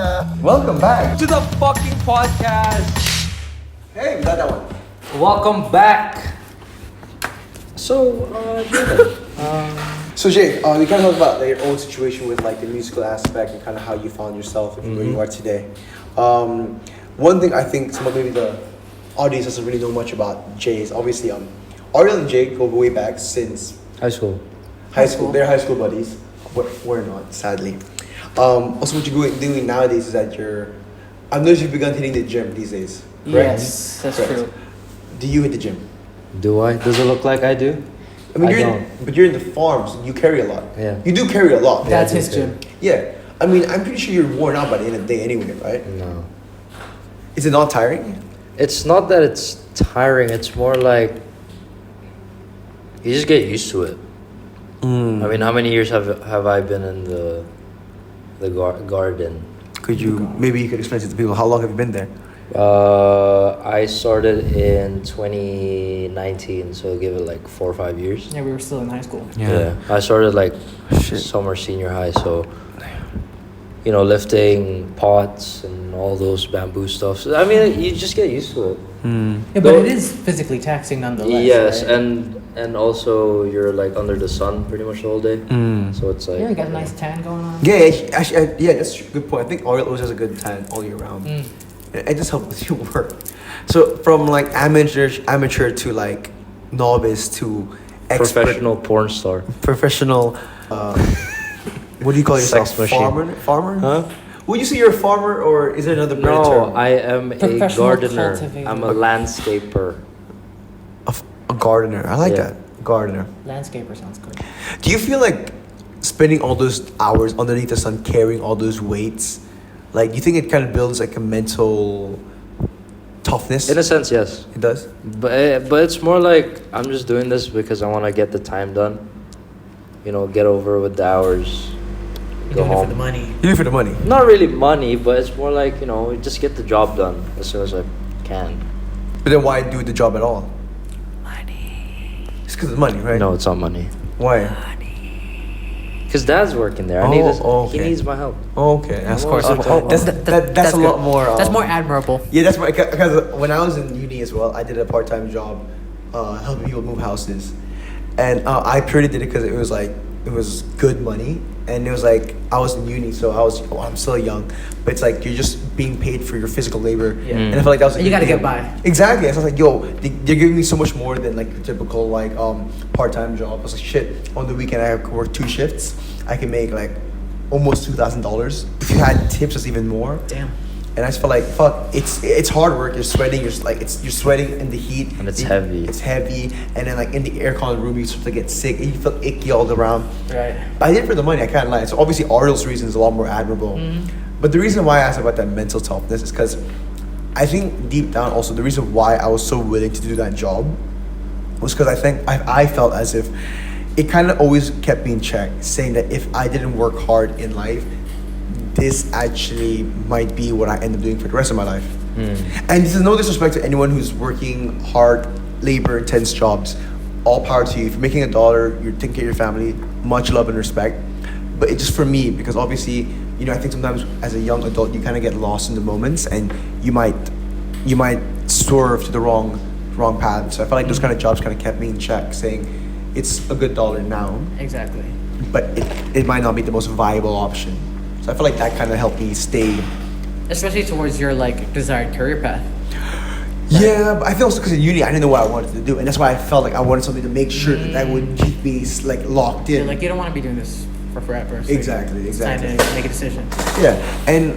Welcome back. To the fucking podcast. Hey, we got that one. Welcome back. So, So Jay, we kind of talked about your own situation with like the musical aspect and kind of how you found yourself and where you are today. One thing I think some of maybe the audience doesn't really know much about Jay is obviously Ariel and Jay go way back since high school. High school. They're high school buddies. We're not, sadly. Also, what you're doing nowadays is that I noticed you've begun hitting the gym these days. Correct? Yes, that's Correct. true. Do you hit the gym? Do I? Does it look like I do? I mean, don't. But you're in the farms. You carry a lot. Yeah. You do carry a lot. That's Yeah, his gym. Yeah. I mean, I'm pretty sure you're worn out by the end of the day anyway, right? No. Is it not tiring? It's not that it's tiring. It's more like you just get used to it. I mean, how many years have I been in the garden? Maybe you could explain to the people how long have you been there? I started in 2019, so give it like 4 or 5 years. Yeah, we were still in high school. Yeah. I started like summer senior high, so lifting pots and all those bamboo stuff. So, I mean, you just get used to it. Yeah, but it is physically taxing nonetheless. Yes, right? and also you're like under the sun pretty much the whole day. So it's like Yeah, you got a nice tan going on. Yeah, actually, yeah, that's a good point. I think Ariel always has a good tan all year round. It just helps with your work. So from like amateur to like novice to expert, professional porn star. professional. What do you call yourself? Sex machine. Farmer? Huh? Would you say you're a farmer or is there another better term? No, I am a Professional gardener. cultivator. I'm a landscaper. A gardener. I like Yeah. that. Gardener. Landscaper sounds good. Do you feel like spending all those hours underneath the sun carrying all those weights, like do you think it kind of builds like a mental toughness? In a sense, yes. It does. But it's more like I'm just doing this because I want to get the time done. Get over with the hours. You're Go doing it for home. the money. You do it for the money. Not really money, but it's more like just get the job done as soon as I can. But then why do the job at all? It's because of the money, right? No, it's not money. Why? Because Dad's working there. Okay. He needs my help. Okay, that's Of course. course. That's a lot more. That's more admirable. Yeah, that's right. Because when I was in uni as well, I did a part-time job, helping people move houses, and I purely did it because it was good money, and it was like I was in uni, so I'm still young, but it's like you're just being paid for your physical labor, Yeah. and I felt like that was. And you gotta get by. Exactly. So I was like, yo, they're giving me so much more than like your typical like part-time job. I was like, shit. On the weekend, I could work 2 shifts. I can make like almost $2,000. If you had tips, it's even more. Damn. And I just felt like, fuck, it's hard work. You're sweating. You're sweating in the heat. And it's heavy. It's heavy. And then like in the aircon room, you start to get sick. And you feel icky all around. Right. But I did it for the money. I can't lie. So obviously Ariel's reason is a lot more admirable. But the reason why I asked about that mental toughness is because I think deep down also the reason why I was so willing to do that job was because I think I felt as if it kind of always kept me in check, saying that if I didn't work hard in life, this actually might be what I end up doing for the rest of my life. And this is no disrespect to anyone who's working hard, labor intense jobs. All power to you. If you're making $1, you're taking care of your family, much love and respect. But it's just for me, because obviously, I think sometimes as a young adult, you kind of get lost in the moments and you might swerve to the wrong path. So I felt like those kind of jobs kind of kept me in check, saying it's a good dollar now, Exactly. but it might not be the most viable option. So I feel like that kind of helped me stay. Especially towards your desired career path. Yeah, but I feel also because in uni I didn't know what I wanted to do, and that's why I felt like I wanted something to make sure that would keep me locked in. You're you don't want to be doing this for forever. So Exactly. It's time to make a decision. Yeah, and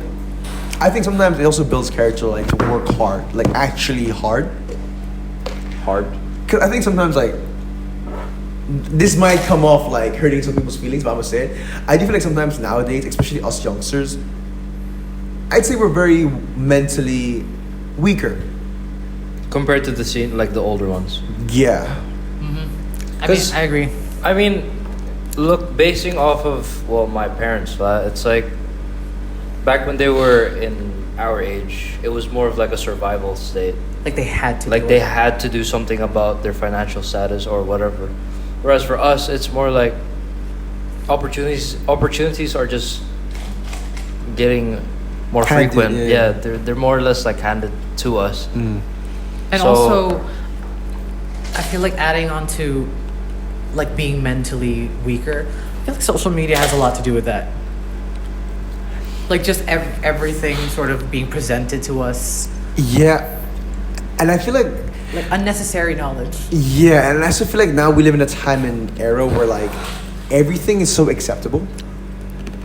I think sometimes it also builds character, like to work hard, like actually hard. Hard. Because I think sometimes this might come off like hurting some people's feelings, but I'm gonna say it. I do feel like sometimes nowadays, especially us youngsters, I'd say we're very mentally weaker. Compared to the older ones. Yeah. I agree. I mean, look, basing off of my parents, it's like back when they were in our age, it was more of like a survival state. Like they had to. Like they had to do something about their financial status or whatever. Whereas for us, it's more like opportunities are just getting more Handed, frequent. yeah. Yeah, they're more or less like handed to us. And So- also, I feel like adding on to like being mentally weaker, I feel like social media has a lot to do with that. Like just everything sort of being presented to us, Yeah, and I feel like unnecessary knowledge. yeah, and I also feel like now we live in a time and era where like everything is so acceptable,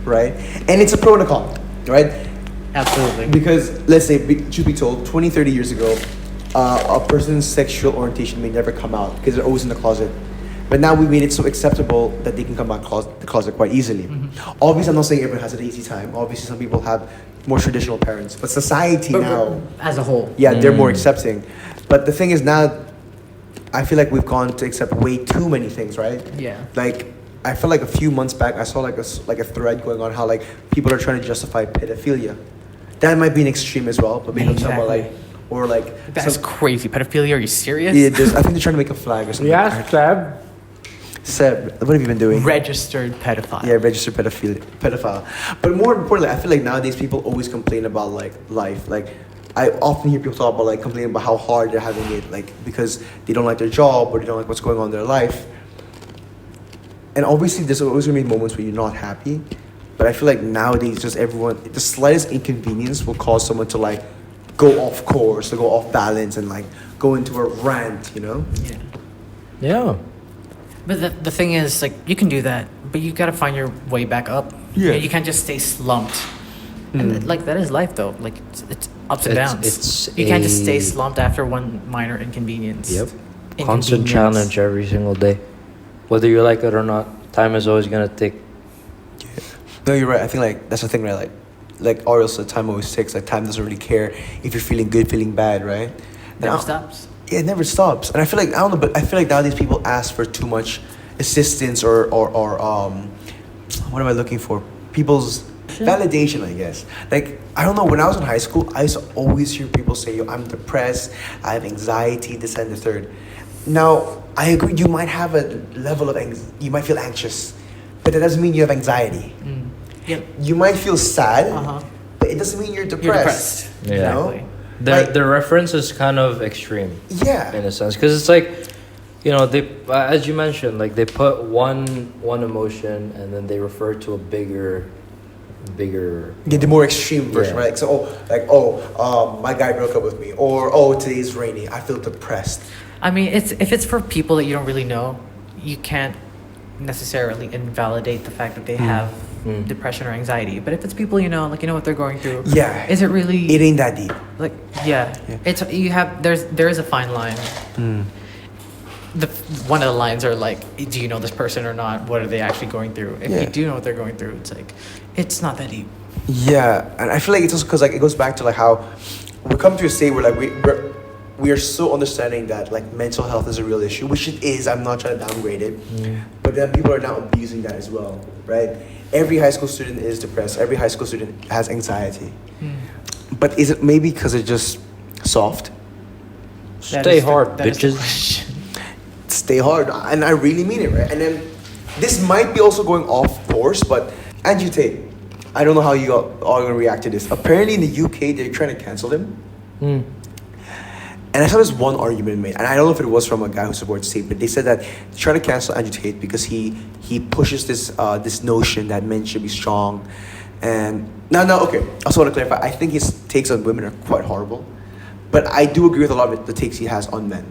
right? And it's a pro and a con, right? Absolutely. Because let's say, truth be told, 20, 30 years ago, a person's sexual orientation may never come out because they're always in the closet. But now we made it so acceptable that they can come out the closet quite easily. Obviously, I'm not saying everyone has an easy time. Obviously, some people have more traditional parents. But society now, as a whole. yeah, they're more accepting. But the thing is now, I feel like we've gone to accept way too many things, right? Yeah. Like, I feel like a few months back, I saw like a thread going on how like people are trying to justify pedophilia. That might be an extreme as well, but maybe talking about like, or like That's crazy. Pedophilia? Are you serious? yeah, I think they're trying to make a flag or something. Yeah, Seb. Seb, what have you been doing? Registered pedophile. Yeah, registered pedophile. But more importantly, I feel like nowadays people always complain about like life. Like I often hear people talk about like complaining about how hard they're having it, like because they don't like their job or they don't like what's going on in their life. And obviously, there's always gonna be moments where you're not happy. But I feel like nowadays, just everyone, the slightest inconvenience will cause someone to like go off course, to go off balance, and like go into a rant. You know? Yeah. Yeah. But the thing is, like, you can do that, but you gotta find your way back up. Yeah. You can't just stay slumped. And like that is life, though. Like it's ups and It's- downs. it's You can't just stay a- slumped after one minor inconvenience. Yep. Constant Inconvenience. challenge every single day. Whether you like it or not, time is always gonna tick. No, you're right. I think like that's the thing, right? Like Ariel said, time always ticks. Like time doesn't really care if you're feeling good, feeling bad, right? Never Now- stops. Yeah, it never stops. And I feel like I don't know, but I feel like nowadays people ask for too much assistance or what am I looking for? People's validation, I guess. Like I don't know. When I was in high school, I used to always hear people say, "Yo, I'm depressed. I have anxiety. This and the third." Now I agree. You might have a level of you might feel anxious, but that doesn't mean you have anxiety. Yep. You might feel sad, Uh-huh. but it doesn't mean you're depressed. You're depressed. You Yeah. know? Exactly. Like- The reference is kind of extreme Yeah. in a sense, because it's like, you know, they as you mentioned, like they put one emotion and then they refer to a bigger. Yeah, the more extreme version, Yeah. right? So, my guy broke up with me, or today's rainy. I feel depressed. I mean, if it's for people that you don't really know, you can't necessarily invalidate the fact that they have depression or anxiety. But if it's people you know, like you know what they're going through, Yeah. is it really It ain't that deep. like yeah? It's there is a fine line. One of the lines are like, do you know this person or not? What are they actually going through? If Yeah. you do know what they're going through, it's like it's not that deep. Yeah, and I feel like it's also because like it goes back to like how we come to a state where like we are so understanding that like mental health is a real issue, which it is. I'm not trying to downgrade it, but then people are now abusing that as well, right? Every high school student is depressed. Every high school student has anxiety. But is it maybe because it's just soft? Stay hard, that is the bitches. question. Stay hard, and I really mean it, right? And then this might be also going off course, but Andrew Tate, I don't know how you all gonna react to this. Apparently in the UK they're trying to cancel him, and I saw this one argument made, and I don't know if it was from a guy who supports Tate, but they said that they're trying to cancel Andrew Tate because he pushes this notion that men should be strong, and no, okay. I also want to clarify. I think his takes on women are quite horrible, but I do agree with a lot of the takes he has on men.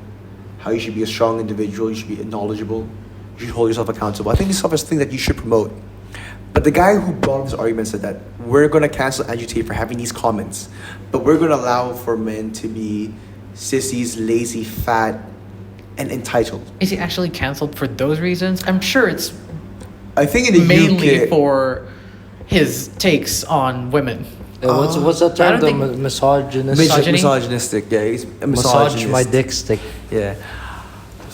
How you should be a strong individual, you should be knowledgeable, you should hold yourself accountable. I think these stuff is things that you should promote. But the guy who brought this argument said that we're going to cancel Andrew Tate for having these comments, but we're going to allow for men to be sissies, lazy, fat, and entitled. Is he actually canceled for those reasons? I'm sure it's I think in the mainly UK, for his takes on women. What's that I term? don't The think- misogynist. Misogyny? misogynistic. Yeah, he's a Massage misogynist. my dick stick. Yeah.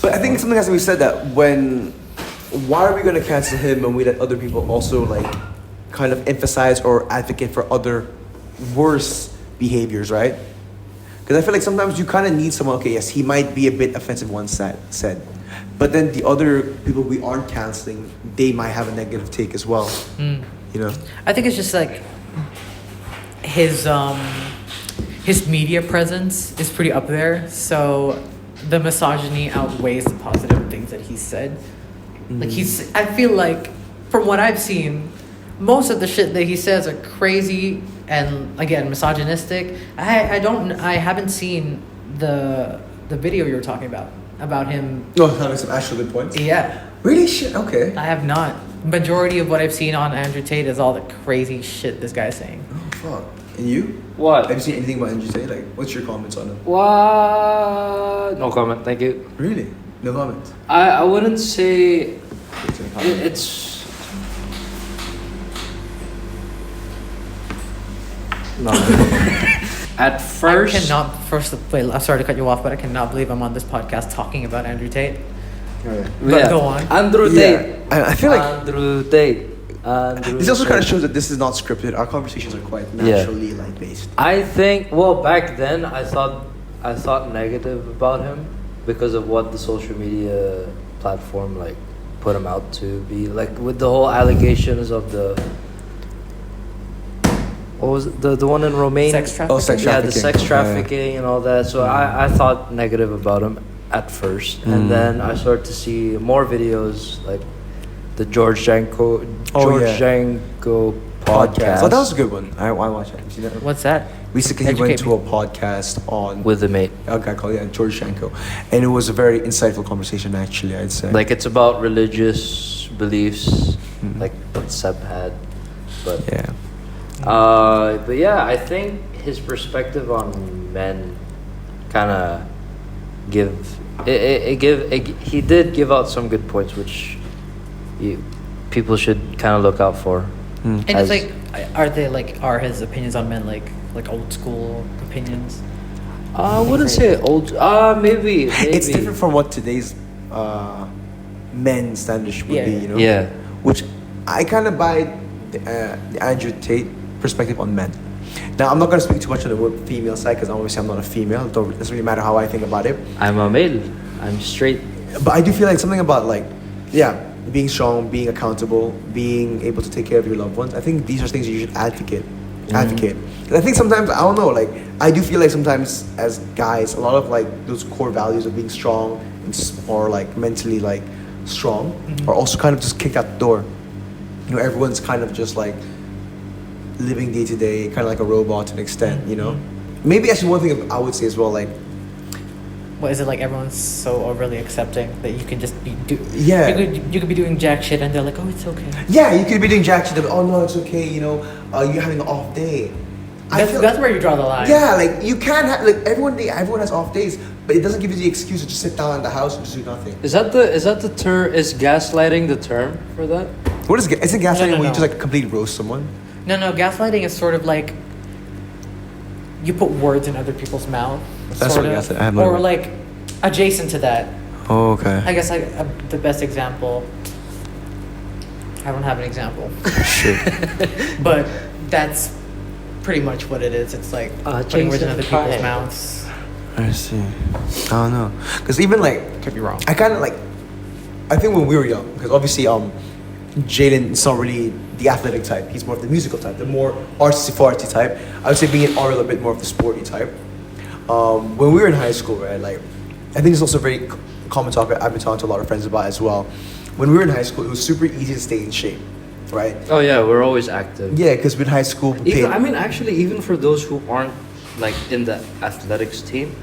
But I think something has to be said that why are we going to cancel him when we let other people also like kind of emphasize or advocate for other worse behaviors, right? Because I feel like sometimes you kind of need someone, okay, yes, he might be a bit offensive once said, but then the other people we aren't canceling, they might have a negative take as well. You know? I think it's just like his media presence is pretty up there. So the misogyny outweighs the positive things that he said. Like I feel like from what I've seen, most of the shit that he says are crazy and again misogynistic. I haven't seen the video you were talking about him. Oh, having some actual good points. Yeah. Really? Shit. Okay. I have not. Majority of what I've seen on Andrew Tate is all the crazy shit this guy's saying. Oh fuck. And you? What? Have you seen anything about Andrew Tate? Like, what's your comments on him? What? No comment. Thank you. Really? No comments. I wouldn't say it's. No. At first, I cannot. Wait, I'm sorry to cut you off, but I cannot believe I'm on this podcast talking about Andrew Tate. Oh, yeah. But go on. Andrew Tate. I feel like Andrew Tate. this also kind of shows that this is not scripted. Our conversations are quite naturally like based. I think. Well, back then I thought negative about him because of what the social media platform like put him out to be, like with the whole allegations of the. What was it? The one in Romania? Sex trafficking? Oh, sex Yeah, trafficking. the sex trafficking and all that. So I thought negative about him at first, and then I started to see more videos like the George Janko podcast. Oh, that was a good one. I watched it. You see that? What's that? Basically, he went Educate to a podcast on with a mate. a guy called George Shanko, and it was a very insightful conversation. Actually, I'd say. Like it's about religious beliefs, like what Seb had, but yeah. But yeah, I think his perspective on men kind of he did give out some good points, which people should kind of look out for. And it's like, are his opinions on men like old school opinions? I wouldn't say old. Maybe It's different from what today's men standards would be. You know. Yeah. Which I kind of buy the Andrew Tate perspective on men. Now, I'm not going to speak too much on the word female side because obviously I'm not a female. It doesn't really matter how I think about it. I'm a male. I'm straight. But I do feel like something about being strong, being accountable, being able to take care of your loved ones. I think these are things you should advocate. And I think sometimes, I don't know, like I do feel like sometimes as guys, a lot of like those core values of being strong or like mentally like strong are also kind of just kicked out the door. You know, everyone's kind of just like living day to day, kind of like a robot to an extent, you know? Maybe actually one thing I would say as well, like... What, is it like everyone's so overly accepting that you can just be... Yeah. You could be doing jack shit and they're like, oh, it's okay. Yeah, you could be doing jack shit, but oh no, it's okay, you know, you're having an off day. That's where you draw the line. Yeah, like you can't have, like everyone has off days, but it doesn't give you the excuse to just sit down in the house and just do nothing. Is that the term? Is gaslighting the term for that? What is it? Isn't gaslighting when you No. just like completely roast someone? No, gaslighting is sort of like you put words in other people's mouth. That's sort what of. gaslighting. I have no Or idea. like adjacent to that. Oh, okay. I guess the best example. I don't have an example, Shit. but that's pretty much what it is. It's like putting words in other people's mouths. I see. I don't know, because even like Could be wrong. I kind of like, I think when we were young, because obviously Jaelen is not really the athletic type. He's more of the musical type, the more artsy-fartsy type. I would say being an Ariel a bit more of the sporty type. When we were in high school, right, like, I think it's also a very common topic I've been talking to a lot of friends about as well. When we were in high school, it was super easy to stay in shape, right? Oh yeah, we're always active. Yeah, because in high school, Even for those who aren't like in the athletics team,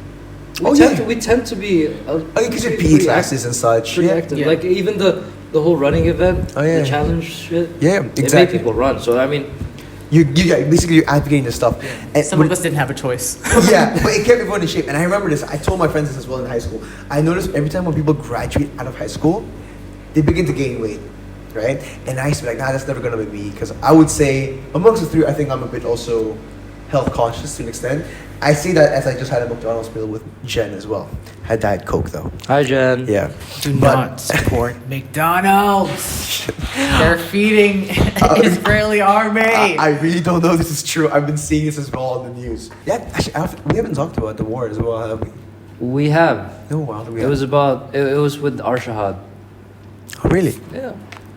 we tend to be. because your PE classes and such. Pretty Yeah. active. Yeah. Like even the whole running event, Oh, yeah. the challenge shit. Yeah, It made exactly. people run. So I mean, Basically you're advocating this stuff. And Some of us didn't have a choice. yeah, but it kept everyone in shape. And I remember this. I told my friends this as well in high school. I noticed every time when people graduate out of high school, they begin to gain weight, right? And I used to be like, nah, that's never gonna be me. Because I would say, amongst the three, I think I'm a bit also health conscious to an extent. I say that as I just had a McDonald's meal with Jen as well. Had Diet Coke though. hi Jen. Yeah. Do not support McDonald's. They're feeding Israeli army. I really don't know if this is true. I've been seeing this as well on the news. Yeah, actually, we haven't talked about the war as well, have we? We have. No, wow. It was with Arshahad. Oh, really? Yeah.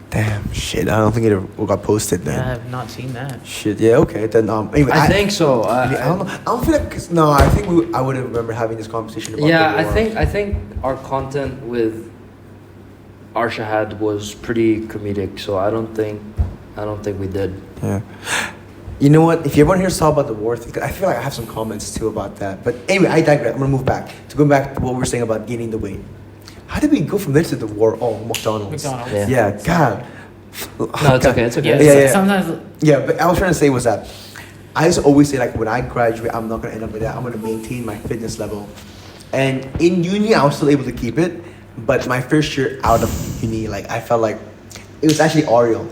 Damn, shit. I don't think it got posted then. Yeah, I have not seen that. Shit, yeah, okay. Then, anyway. I think so. I don't know. I don't feel like, no, I think I would have remember having this conversation about Yeah, the war. I think our content with our Shahad was pretty comedic, so I don't think we did. Yeah. You know what? If you ever want to hear us talk about the war thing, 'cause I feel like I have some comments too about that. But anyway, I digress. I'm gonna move back to what we were saying about gaining the weight. How did we go from there to the war? Oh, McDonald's. McDonald's. Yeah, God. No, it's okay. It's okay. Yeah, Yeah. sometimes. Yeah, but I was trying to say was that I used to always say like when I graduate, I'm not gonna end up with that. I'm gonna maintain my fitness level. And in uni, I was still able to keep it. But my first year out of uni, like I felt like it was actually Ariel.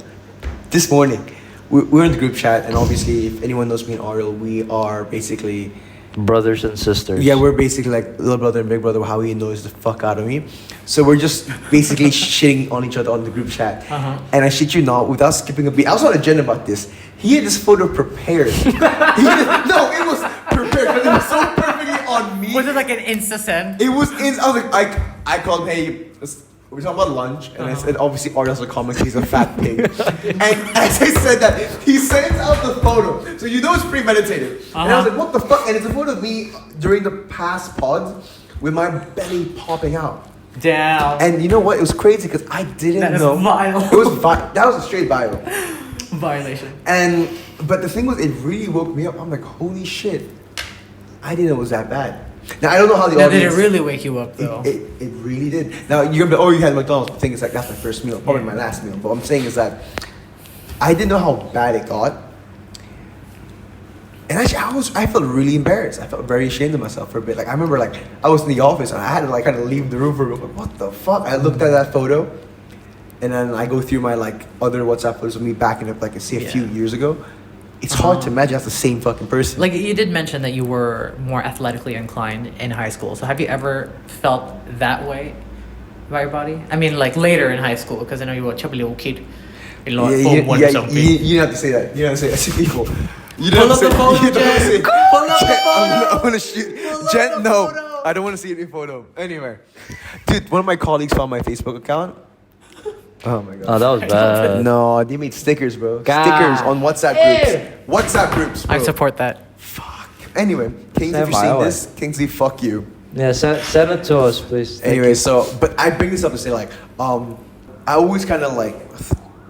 This morning, we're in the group chat, and obviously, if anyone knows me and Ariel, we are basically Brothers and sisters. yeah, we're basically like little brother and big brother. How he annoys the fuck out of me. So we're just basically shitting on each other on the group chat. Uh-huh. And I shit you not, without skipping a beat. I was on a agenda about this. He had this photo prepared. No, it was prepared because it was so perfectly on me. Was it like an Insta send? It was in. I was like, I called him, hey, we're talking about lunch, and I said, obviously, Ariel's a comic, he's a fat pig. And as I said that, he sends out the photo. So you know it's premeditated. And I was like, what the fuck? And it's a photo of me during the past pods with my belly popping out. Damn. And you know what? It was crazy because I didn't That is know. vile. It was that was a straight viral. Violation. And but the thing was, it really woke me up. I'm like, holy shit! I didn't know it was that bad. Now I don't know how the Now, did audience. it really wake you up though? It really did. Now you're gonna be, oh, you had McDonald's. The thing is like that's my first meal, probably my last meal. But what I'm saying is that I didn't know how bad it got. And actually, I felt really embarrassed. I felt very ashamed of myself for a bit. Like I remember, like I was in the office and I had to like kind of leave the room for a bit. Like, what the fuck? I looked at that photo, and then I go through my like other WhatsApp photos of me backing up, like I see a few years ago. It's hard to imagine that's the same fucking person. Like you did mention that you were more athletically inclined in high school. So have you ever felt that way by your body? I mean, like later in high school, because I know you were a chubby little kid. You know, you don't have to say that. You don't have to say that. I see people. You don't Pull up the photo, you don't have to say, Jen. Pull up the Jen, photo. I'm gonna shoot. Jen, no. I don't want to see any photo. Anyway. Dude, one of my colleagues found my Facebook account. Oh my god. Oh, that was bad. No, they made stickers, bro. God. Stickers on WhatsApp groups. WhatsApp groups, bro. I support that. Fuck. Anyway, Kingsley, Stand if you're by seeing our- this, Kingsley, fuck you. Yeah, send it to us, please. Thank Anyway, you. so, but I bring this up to say, like, I always kind of like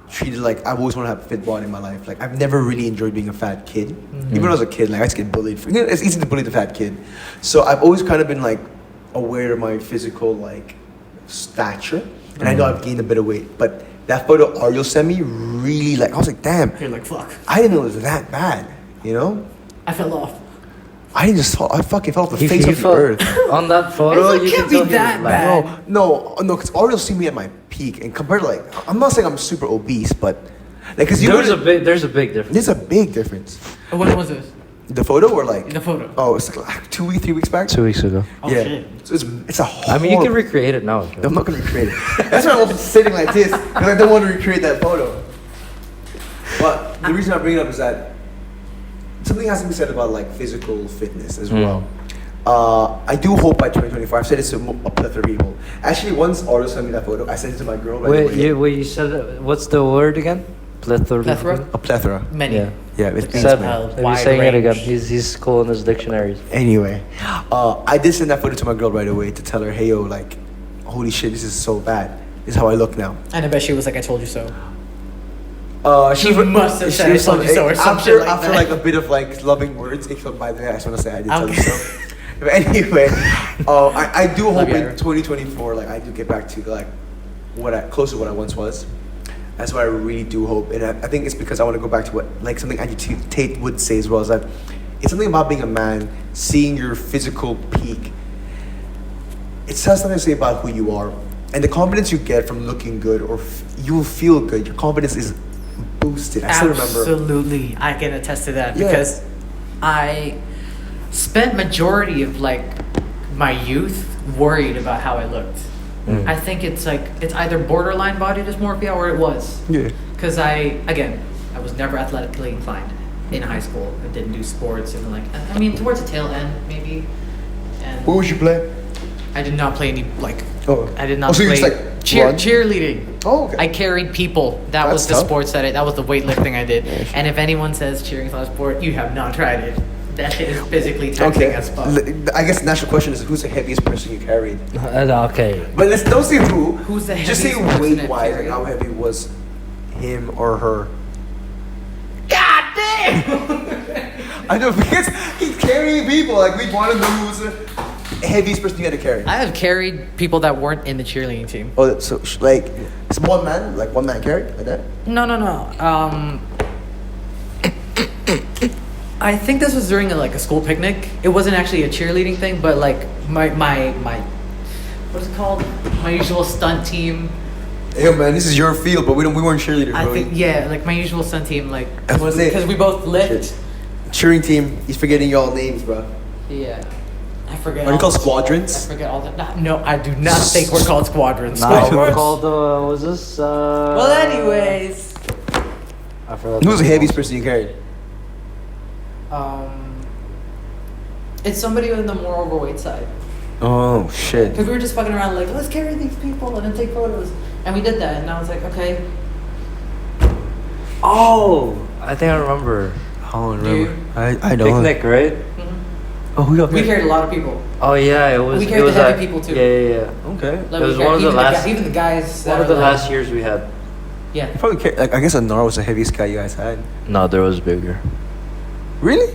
treated like I've always wanted to have a fit body in my life. Like, I've never really enjoyed being a fat kid. Even when I was a kid, like, I used to get bullied. It's easy to bully the fat kid. So I've always kind of been like aware of my physical like stature, and I know I've gained a bit of weight, but. That photo Ariel sent me really like I was like, damn, You're like, fuck. I didn't know it was that bad, you know? I fell off. I didn't just fall, I fucking fell off the He- face he of the felt- earth. On that photo, It you can't can be tell he that was bad. like, No, because Ariel seen me at my peak, and compared to like, I'm not saying I'm super obese, but like, cause there's a big difference. there's a big difference. When was this? The photo or like The photo. Oh, it's like 2 weeks, 3 weeks back. 2 weeks ago. Oh, yeah, shit. so it's a I mean, you can horrible- recreate it now. I'm not gonna recreate it. That's why I'm sitting like this because I don't want to recreate that photo. But the reason I bring it up is that something has to be said about like physical fitness as well. I do hope by 2024. I've said it to a plethora of people. Actually, once Ariel sent me that photo, I sent it to my girl. Right away. Wait, you said it, what's the word again? Plethora. Plethora? A plethora. Many. Yeah. Yeah, it means Said, many. maybe wide saying it again. range. He's cool in his dictionaries. Anyway, I did send that photo to my girl right away to tell her, hey yo, like, holy shit, this is so bad. This is how I look now. And I bet she was like, I told you so. She must have said, "I told you so," or some after shit like after that. like a bit of like loving words. By the way, I just want to say I did tell you Okay. so. But anyway, I do hope you, in Aaron. 2024, like I do get back to like close to what I once was. That's what I really do hope, and I think it's because I want to go back to what like something Andrew Tate would say as well, is that it's something about being a man, seeing your physical peak. It says something to say about who you are, and the confidence you get from looking good, or you will feel good. Your confidence is boosted. I still remember. Absolutely, I can attest to that Yeah. because I spent majority of like my youth worried about how I looked. I think it's like it's either borderline body dysmorphia or it was. Yeah. Because I was never athletically inclined in high school. I didn't do sports and like I mean towards the tail end maybe. And What would you play? I did not play any like. Oh. I did not so you play just, like, run? cheerleading. Oh, okay. I carried people. That That's was the tough. sports that was the weightlifting I did. And if anyone says cheering's not a sport, you have not tried it. That shit is physically taxing as fuck. I guess the natural question is, who's the heaviest person you carried? Okay. But let's don't say who. Who's the Just say heaviest person weight I've wise, like carried? how heavy was him or her. God damn! I know because he's carrying people. Like we want to know who's the heaviest person you had to carry. I have carried people that weren't in the cheerleading team. Oh, so like it's one man carry like that. No. I think this was during a school picnic. It wasn't actually a cheerleading thing, but like my what is it called? My usual stunt team. Hey man, this is your field, but we weren't cheerleaders. I bro. think like my usual stunt team, like I was gonna say- because we both lift. Cheering team. He's forgetting y'all names, bro. Yeah, I forget. Are you all called the- squadrons? I forget all that. No, I do not think we're called squadrons. No, we're called, was this, Well, anyways, I forgot. Who's the heaviest person you carried? it's somebody on the more overweight side. Oh shit. Because we were just fucking around like, let's carry these people and then take photos. And we did that, and I was like, okay. Oh, I think I remember. I don't Do you? remember. I don't. Picnic, right? Mhm. Oh, who got We carried a lot of people. Oh yeah, it was. We it carried was the heavy like- people, too. Yeah. Okay. Like, It was we one of carried the even last- even the guys. that One of are the like- last years we had. Yeah. You probably carried, like I guess Anar was the heaviest guy you guys had. No, there was bigger. Really?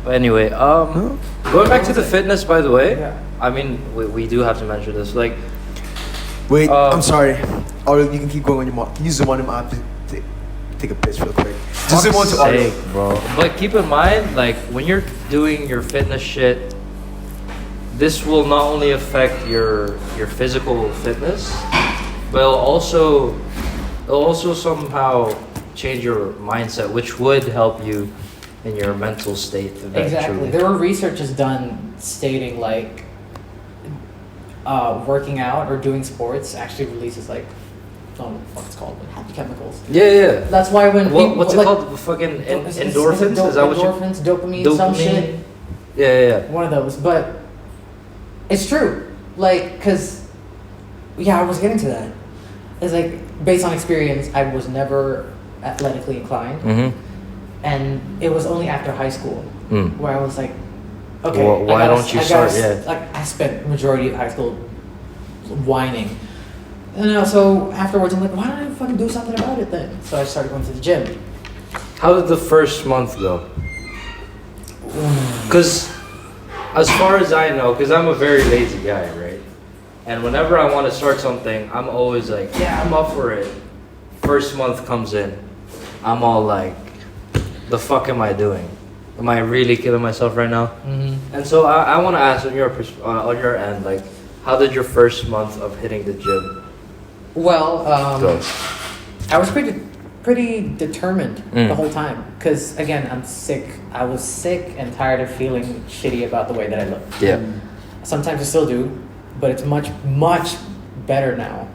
But anyway, going back to the fitness, by the way. Yeah. I mean, we do have to mention this. Like, Wait, I'm Um, sorry. Or you can keep going on your mark. Can you zoom on him? I have to take a piss real quick. Just zoom on to Ariel. sake, bro. But keep in mind, like, when you're doing your fitness shit, this will not only affect your physical fitness, but it'll also somehow change your mindset, which would help you in your mental state eventually. Exactly. There were researches done stating like working out or doing sports actually releases like I don't know what it's called, but happy chemicals. Yeah. That's why when people, What's it like, called? Fucking is it endorphins? Is that what you? endorphins, dopamine, some shit. Yeah. One of those, but it's true. Like, cause yeah, I was getting to that. It's like based on experience, I was never athletically inclined, Mm-hmm. and it was only after high school where I was like, okay, Well, why don't you start? Yeah. Like I spent majority of high school whining, and so afterwards I'm like, why don't I fucking do something about it then? So I started going to the gym. How did the first month go? Because, as far as I know, because I'm a very lazy guy, right? And whenever I want to start something, I'm always like, yeah, I'm up for it. First month comes in, I'm all like, the fuck am I doing? Am I really killing myself right now? Mm-hmm. And so I want to ask on your end, like, how did your first month of hitting the gym Well, go? I was pretty determined Mm. the whole time because again, I'm sick. I was sick and tired of feeling shitty about the way that I look. Yeah. Sometimes I still do, but it's much better now.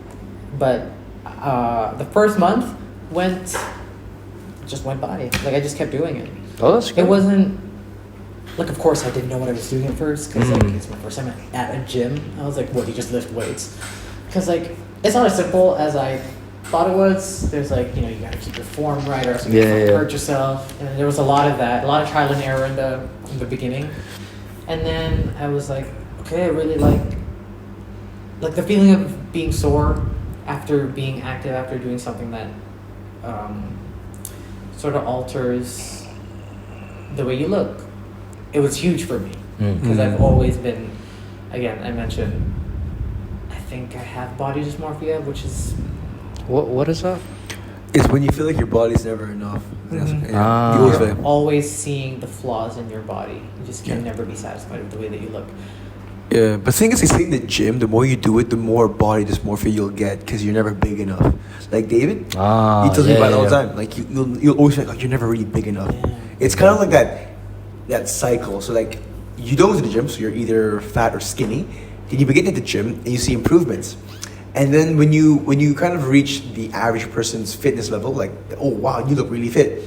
But the first month went by. Like I just kept doing it. Oh, that's good. It wasn't like, of course, I didn't know what I was doing at first because like Mhm. it's my first time at a gym. I was like, "What? You just lift weights?" Because like it's not as simple as I thought it was. There's like you gotta keep your form right, or else you hurt yourself. And there was a lot of that, a lot of trial and error in the beginning. And then I was like, okay, I really like the feeling of being sore after being active, after doing something that sort of alters the way you look. It was huge for me because I've always been, again, I mentioned, I think I have body dysmorphia, which is What is that? It's when you feel like your body's never enough. That's, Mhm. yeah. You always you're feel- always seeing the flaws in your body. You just can Yeah. never be satisfied with the way that you look. Yeah, but the thing is, they say in the gym, the more you do it, the more body dysmorphia you'll get because you're never big enough. Like David, he tells me about it all the time. Like you'll always feel like you're never really big enough. Yeah. It's kind of like that cycle. So like you don't go to the gym, so you're either fat or skinny. Then you begin at the gym and you see improvements. And then when you kind of reach the average person's fitness level, like, oh wow, you look really fit.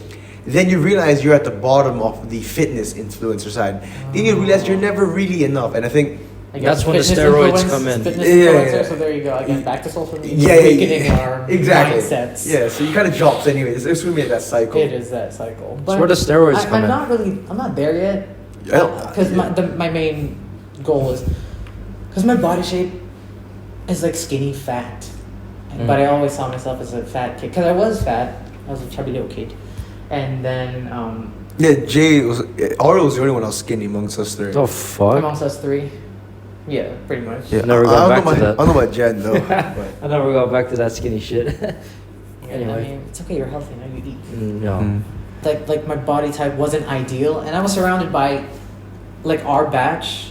Then you realize you're at the bottom of the fitness influencer side. Then you realize you're never really enough. And I think I guess That's when the fitness steroids come in. Fitness Yeah, influencer, yeah. so there you go. Again, back to social media. Yeah, Weakening our exactly. mindsets. Yeah, so you kind of drops anyway. It's gonna be that cycle. It is that cycle. That's where the steroids come in. I'm not there yet. Yeah. Because my main goal is, because my body shape is like skinny fat. But I always saw myself as a fat kid. Because I was fat. I was a chubby little kid. And then, Yeah, Ariel was the only one that was skinny amongst us three. The fuck? amongst us three. Yeah, pretty much. Yeah, Never I got don't back know to that. I don't know about Jen though. but- I never got back to that skinny shit. I Anyway. mean, it's okay, you're healthy, now you eat. No. Like my body type wasn't ideal, and I was surrounded by, like, our batch,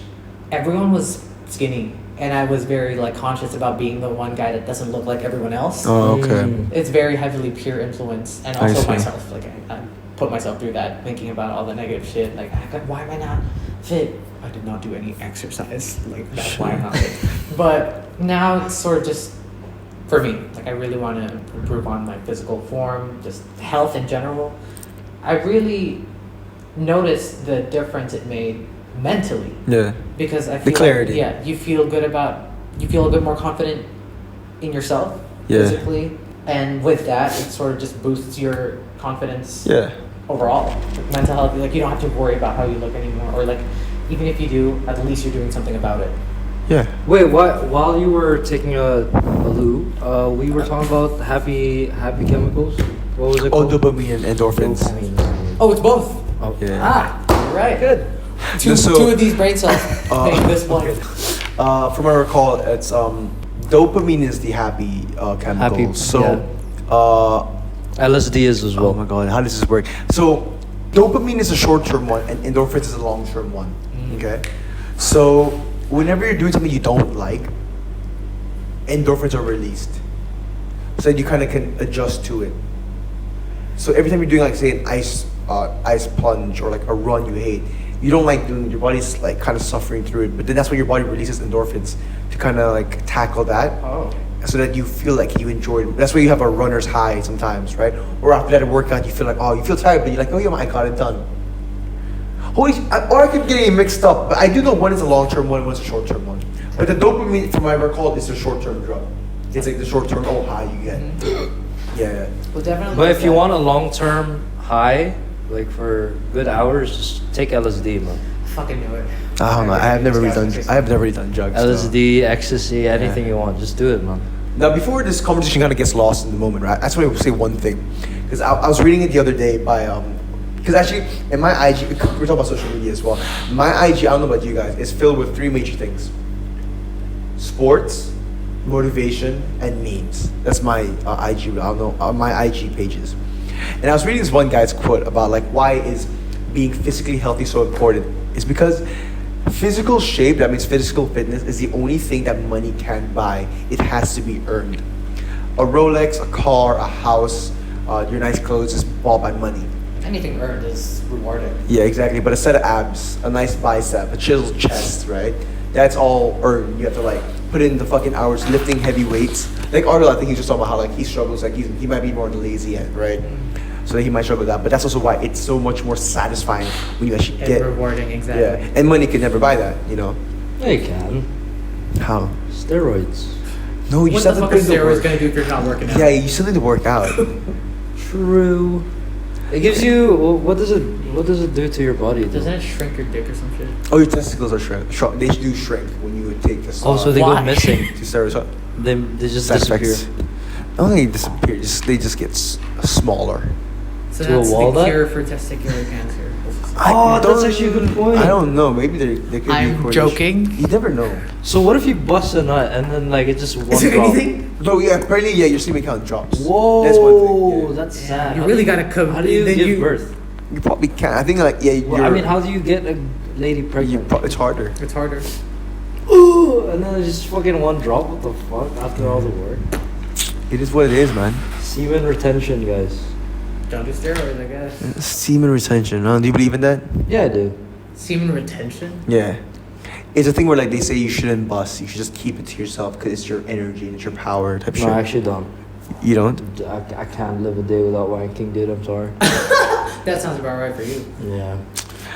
everyone was skinny, and I was very, like, conscious about being the one guy that doesn't look like everyone else. Oh, okay. It's very heavily peer influence, and I also see. myself. Like, I put myself through that, thinking about all the negative shit. Like, why am I not fit? I did not do any exercise. Like, that's why I'm not fit. But now it's sort of just, for me, like, I really want to improve on my physical form, just health in general. I really noticed the difference it made mentally, Yeah. because I feel clarity. like, yeah, you feel a bit more confident in yourself Yeah. physically, and with that, it sort of just boosts your confidence Yeah. overall. Like, mental health, like, you don't have to worry about how you look anymore, or like, even if you do, at least you're doing something about it. Yeah. Wait, while you were taking a loo, we were talking about happy chemicals. What was it Oh, called? dopamine and endorphins. Dopamine. Oh, it's both. Oh, Yeah. Ah, right. Good. Two So- of these brain cells make this one. From what I recall, it's dopamine is the happy chemical. Happy, So, LSD is as oh well. my god, how does this work? So, dopamine is a short-term one, and endorphins is a long-term one. Okay, so whenever you're doing something you don't like, endorphins are released, so you kind of can adjust to it. So every time you're doing, like, say, an ice plunge or like a run you hate, you don't like doing it, your body's like kind of suffering through it, but then that's when your body releases endorphins to kind of like tackle that, Oh. so that you feel like you enjoyed it. That's why you have a runner's high sometimes, right? Or after that workout, you feel like, oh, you feel tired, but you're like, oh yeah, I got it done. Or I could get it mixed up, but I do know one is a long-term one, one's a short-term one. But the dopamine, from what I recall, is a short-term drug. It's like the short-term high you get. Yeah. Well, definitely. But if you want a long-term high, like for good hours, just take LSD, man. fucking knew it. I don't know. I have never really done drugs. LSD, ecstasy, anything you want, just do it, man. Now, before this conversation kind of gets lost in the moment, right? I just want to say one thing, because I was reading it the other day by because actually in my IG, we're talking about social media as well. My IG, I don't know about you guys, is filled with three major things: sports, motivation, and memes. That's my IG. I don't know my IG pages. And I was reading this one guy's quote about like why is being physically healthy so important. It's because physical shape, that means physical fitness, is the only thing that money can buy. It has to be earned. A Rolex, a car, a house, your nice clothes is bought by money. Anything earned is rewarded. Yeah, exactly. But a set of abs, a nice bicep, a chiseled chest, right? That's all earned. You have to like put in the fucking hours lifting heavy weights. Like Ariel, I think he's just talking about how like he struggles, like he might be more on the lazy end, right? So he might struggle with that. But that's also why it's so much more satisfying when you actually And get. rewarding, exactly. Yeah, and money can never buy that, you know. Yeah, you can. How? Steroids. No, you What still the have fuck to is put in the steroids work. gonna do if you're not working out? Yeah, you still need to work out. True. It gives you. What does it do to your body? though? Doesn't it shrink your dick or some shit? Oh, your testicles are shrink. They do shrink when you take this. Oh, so they Why? go missing. to steroids. Huh? They just Side disappear. effects. I don't think they disappear. They just get smaller. So To a that's wall the that? cure for testicular cancer. Oh, that's actually a good point. I don't know. Maybe they could I'm be correlation. joking. You never know. So what if you bust a nut and then like it just one Is there drop? anything? No, yeah. Apparently, yeah. Your semen count drops. Whoa, That's one thing. Yeah. that's sad. You How really do gotta come. How do you then give birth? You probably can't. I think like yeah. Well, I mean, how do you get a lady pregnant? It's harder. It's harder. Ooh, and then it's just fucking one drop. What the fuck? After all the work. It is what it is, man. Semen retention, guys. Don't do steroids, I guess. Semen retention. Huh? Do you believe in that? Yeah, I do. Semen retention? Yeah. It's a thing where like they say you shouldn't bust. You should just keep it to yourself because it's your energy and it's your power type No, shit. I actually don't. You don't? I can't live a day without wanking, dude. I'm sorry. That sounds about right for you. Yeah.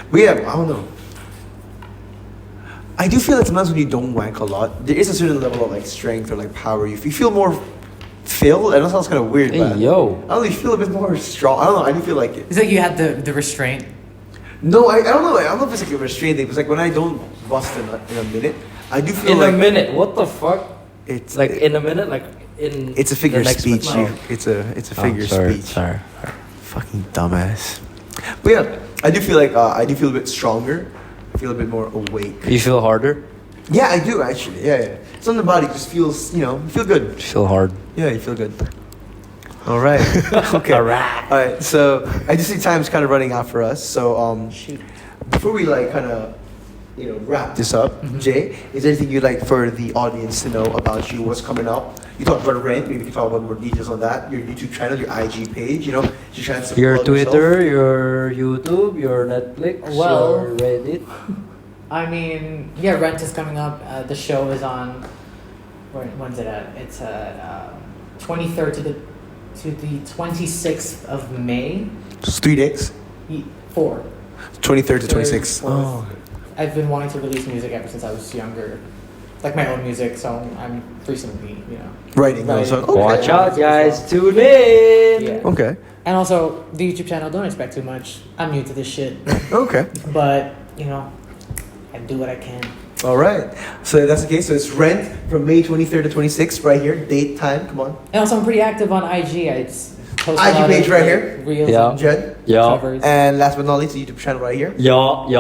But yeah, I don't know. I do feel like sometimes when you don't wank a lot, there is a certain level of like strength or like power. You feel more filled. I know it sounds kind of weird, Hey, but yo. I don't know. You feel a bit more strong. I don't know. I do feel like it. It's like you had the restraint. No, I don't know. I don't know if it's like a restraint thing. It's like when I don't bust in a minute, I do feel In like a minute, what the fuck? it's Like in a minute, like in. it's a figure the of next speech. minute? It's a figure of sorry, speech. Sorry. Fucking dumbass. But yeah, I do feel like I do feel a bit stronger. I feel a bit more awake. You feel harder? Yeah, I do actually. Yeah. Something in the body just feels, you feel good. Feel hard. Yeah, you feel good. All right. Okay. All right. All right. So I just see time's kind of running out for us. So Shoot. before we like kind of wrap this up, Jay, is there anything you'd like for the audience to know about you? What's coming up? You talked about rent. Maybe you can talk about more details on that. Your YouTube channel, your IG page. You're trying to Your plug Twitter, yourself. your YouTube, your Netflix, Well- your Reddit. I mean, yeah, Rent is coming up. The show is on. When's it at? It's 23rd to the 26th of May. Just 3 days. 4. 23rd to 26th. Fourth. Oh. I've been wanting to release music ever since I was younger, like my own music. So I'm recently, Writing. Also. Okay. Watch out, guys. Tune in. Yeah. Okay. And also the YouTube channel. Don't expect too much. I'm new to this shit, Okay. but I do what I can. All right. So if that's the case. So it's Rent from May 23rd to 26th right here. Date, time. Come on. And also, I'm pretty active on IG. I post a IG lot page of, right here. Reels Yeah. and Jed. covers. And last but not least, the YouTube channel right here. Y'all.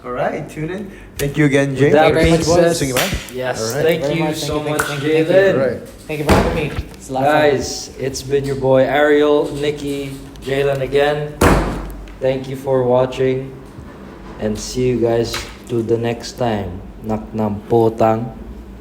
All right. Tune in. Thank you again, Jay. That very being much, boys. said, Sing it back. yes, All right. thank Very you much. so Thank you, much, thank you, thank you. Jaelen. All right. Thank you for having me. It's a lot of fun. Guys, it's been your boy Ariel, Nikki, Jaelen again. Thank you for watching, and see you guys to the next time. Nak ng potang.